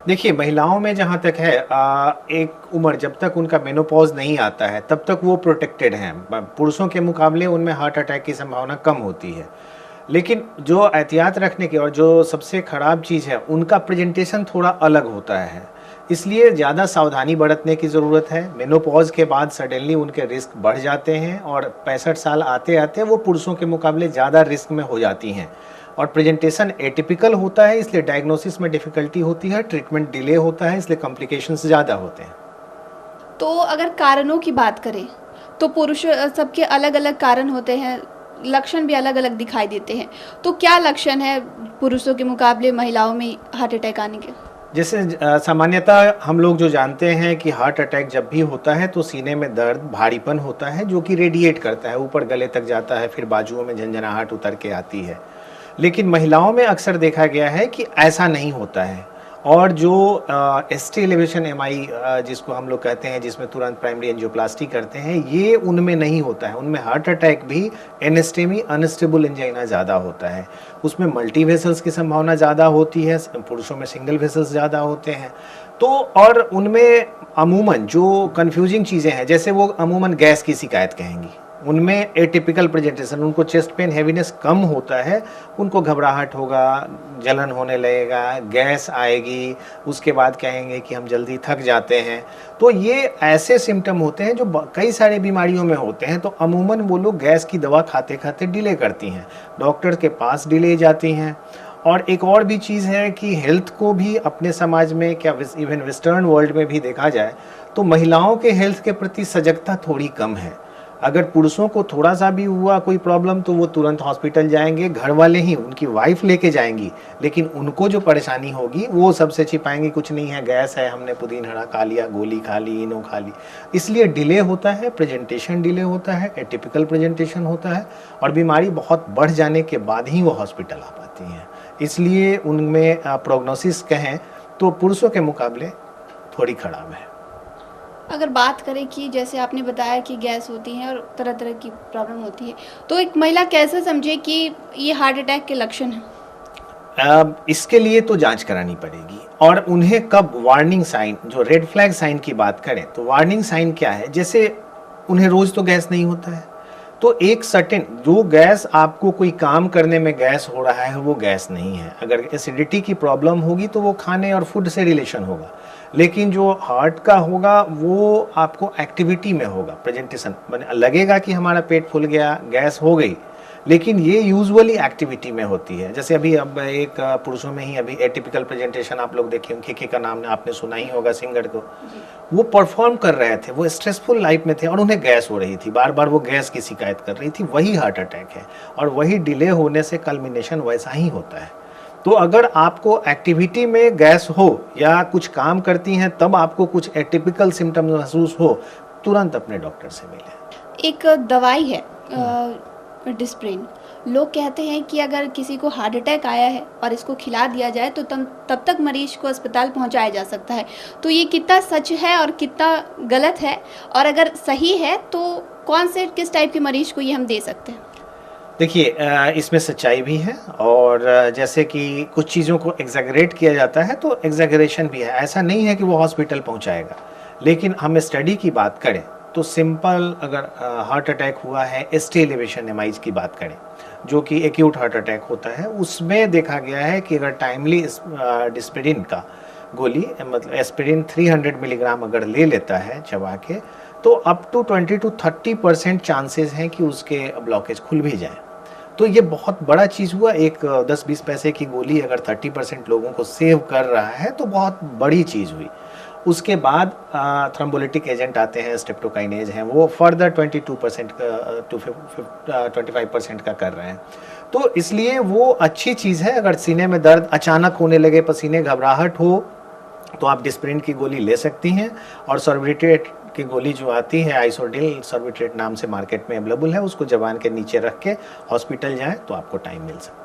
देखिए, महिलाओं में जहाँ तक है एक उम्र जब तक उनका मेनोपॉज़ नहीं आता है, तब तक वो प्रोटेक्टेड हैं। ब पुरुषों के मुकाबले उनमें हार्ट अटैक की संभावना कम होती है। लेकिन जो एहतियात रखने की और जो सबसे खराब चीज़ है, उनका प्रेज़ेंटेशन थोड़ा अलग होता है। इसलिए ज़्यादा सावधानी बरतने की ज़रूरत है। मेनोपॉज़ के बाद सडनली उनके रिस्क बढ़ जाते हैं और 65 साल आते-आते वो पुरुषों के मुकाबले ज़्यादा रिस्क में हो जाती हैं। और प्रेजेंटेशन एटिपिकल होता है, इसलिए डायग्नोसिस में डिफ़िकल्टी होती है, ट्रीटमेंट डिले होता है, इसलिए कॉम्प्लिकेशंस ज़्यादा होते हैं। तो अगर कारणों की बात करें, तो पुरुष सबके अलग-अलग कारण होते हैं, लक्षण भी अलग-अलग दिखाई देते हैं। तो क्या लक्षण है पुरुषों के मुकाबले महिलाओं में हार्ट अटैक आने के? जैसे सामान्यतः हम लोग जो जानते हैं कि हार्ट अटैक जब भी होता है तो सीने में दर्द, भारीपन होता है जो कि रेडिएट करता है, ऊपर गले तक जाता है, फिर बाजुओं में झनझनाहट उतर के आती है। लेकिन महिलाओं में अक्सर देखा गया है कि ऐसा नहीं होता है। और जो एसटी एलिवेशन एमआई जिसको हम लोग कहते हैं, जिसमें तुरंत प्राइमरी एंजियोप्लास्टी करते हैं, ये उनमें नहीं होता है। उनमें हार्ट अटैक भी एनेस्टेमी अनस्टेबल एंजाइना ज़्यादा होता है। उसमें मल्टी वेसल्स की संभावना ज़्यादा होती है, पुरुषों में सिंगल वेसल्स ज़्यादा होते हैं। तो और उनमें अमूमन जो कन्फ्यूजिंग चीज़ें हैं, जैसे वो अमूमन गैस की शिकायत कहेंगी, उनमें एटिपिकल प्रेजेंटेशन, उनको चेस्ट पेन हैवीनेस कम होता है, उनको घबराहट होगा, जलन होने लगेगा, गैस आएगी, उसके बाद कहेंगे कि हम जल्दी थक जाते हैं। तो ये ऐसे सिम्टम होते हैं जो कई सारी बीमारियों में होते हैं। तो अमूमन वो लोग गैस की दवा खाते-खाते डिले करती हैं, डॉक्टर के पास डिले जाती हैं। और एक और भी चीज़ है कि हेल्थ को भी अपने समाज में, क्या इवन वेस्टर्न वर्ल्ड में भी देखा जाए, तो महिलाओं के हेल्थ के प्रति सजगता थोड़ी कम है। अगर पुरुषों को थोड़ा-सा भी हुआ कोई प्रॉब्लम तो वो तुरंत हॉस्पिटल जाएँगे, घर वाले ही, उनकी वाइफ़ लेके जाएँगी। लेकिन उनको जो परेशानी होगी वो सबसे छिपाएँगे, कुछ नहीं है, गैस है, हमने पुदीन हरा खा लिया, गोली खा ली, इनो खा ली। इसलिए डिले होता है, प्रेजेंटेशन डिले होता है, एटिपिकल प्रेजेंटेशन होता है और बीमारी बहुत बढ़ जाने के बाद ही वो हॉस्पिटल आ पाती हैं। इसलिए उनमें प्रोग्नोसिस कहें तो पुरुषों के मुकाबले थोड़ी खराब है। अगर बात करें कि जैसे आपने बताया कि गैस होती है और तरह-तरह की प्रॉब्लम होती है, तो एक महिला कैसे समझे कि ये हार्ट अटैक के लक्षण हैं? इसके लिए तो जांच करानी पड़ेगी। और उन्हें कब वार्निंग साइन, जो रेड फ्लैग साइन की बात करें तो वार्निंग साइन क्या है, जैसे उन्हें रोज तो गैस नहीं होता है, तो एक सर्टेन जो गैस, आपको कोई काम करने में गैस हो रहा है, वो गैस नहीं है। अगर एसिडिटी की प्रॉब्लम होगी तो वो खाने और फूड से रिलेशन होगा। लेकिन जो हार्ट का होगा वो आपको एक्टिविटी में होगा, प्रेजेंटेशन लगेगा कि हमारा पेट फूल गया, गैस हो गई, लेकिन ये यूजुअली एक्टिविटी में होती है। जैसे अभी अब एक पुरुषों में ही अभी एटिपिकल प्रेजेंटेशन आप लोग देखे, केके का नाम आपने सुना ही होगा, सिंगर को। वो परफॉर्म कर रहे थे, वो स्ट्रेसफुल लाइफ में थे और उन्हें गैस हो रही थी, बार बार वो गैस की शिकायत कर रही थी, वही हार्ट अटैक है। और वही डिले होने से कल्मिनेशन वैसा ही होता है। तो अगर आपको एक्टिविटी में गैस हो या कुछ काम करती हैं तब आपको कुछ एटिपिकल सिम्टम्स महसूस हो, तुरंत अपने डॉक्टर से मिलें। एक दवाई है डिस्प्रिन। लोग कहते हैं कि अगर किसी को हार्ट अटैक आया है और इसको खिला दिया जाए तो तब तक मरीज को अस्पताल पहुंचाया जा सकता है। तो ये कितना सच है और कितना गलत है? और अगर सही है तो कौन से, किस टाइप के मरीज को ये हम दे सकते हैं? देखिए, इसमें सच्चाई भी है और जैसे कि कुछ चीज़ों को एग्जैगरेट किया जाता है तो एग्जैगरेशन भी है। ऐसा नहीं है कि वो हॉस्पिटल पहुंचाएगा। लेकिन हम स्टडी की बात करें तो सिंपल, अगर हार्ट अटैक हुआ है, एसटी एलिवेशन एमआईज की बात करें, जो कि एक्यूट हार्ट अटैक होता है, उसमें देखा गया है कि अगर टाइमली डिस्पेरिन का गोली, मतलब एस्पिरिन 300 मिलीग्राम अगर ले लेता है चबा के, तो अप टू 20 to 30% चांसेस हैं कि उसके ब्लॉकेज खुल भी जाए। तो ये बहुत बड़ा चीज़ हुआ। एक 10-20 पैसे की गोली अगर 30% लोगों को सेव कर रहा है तो बहुत बड़ी चीज़ हुई। उसके बाद थ्रोम्बोलिटिक एजेंट आते हैं, स्ट्रेप्टोकाइनेज हैं, वो फर्दर 22% टू 25% का कर रहे हैं। तो इसलिए वो अच्छी चीज़ है। अगर सीने में दर्द अचानक होने लगे, पसीने, घबराहट हो, तो आप डिस्प्रिन की गोली ले सकती हैं। और सॉर्बिट्रेट की गोली जो आती है, आइसोडिल सॉर्बिट्रेट नाम से मार्केट में अवेलेबल है, उसको जबान के नीचे रख के हॉस्पिटल जाएं तो आपको टाइम मिल सकता है।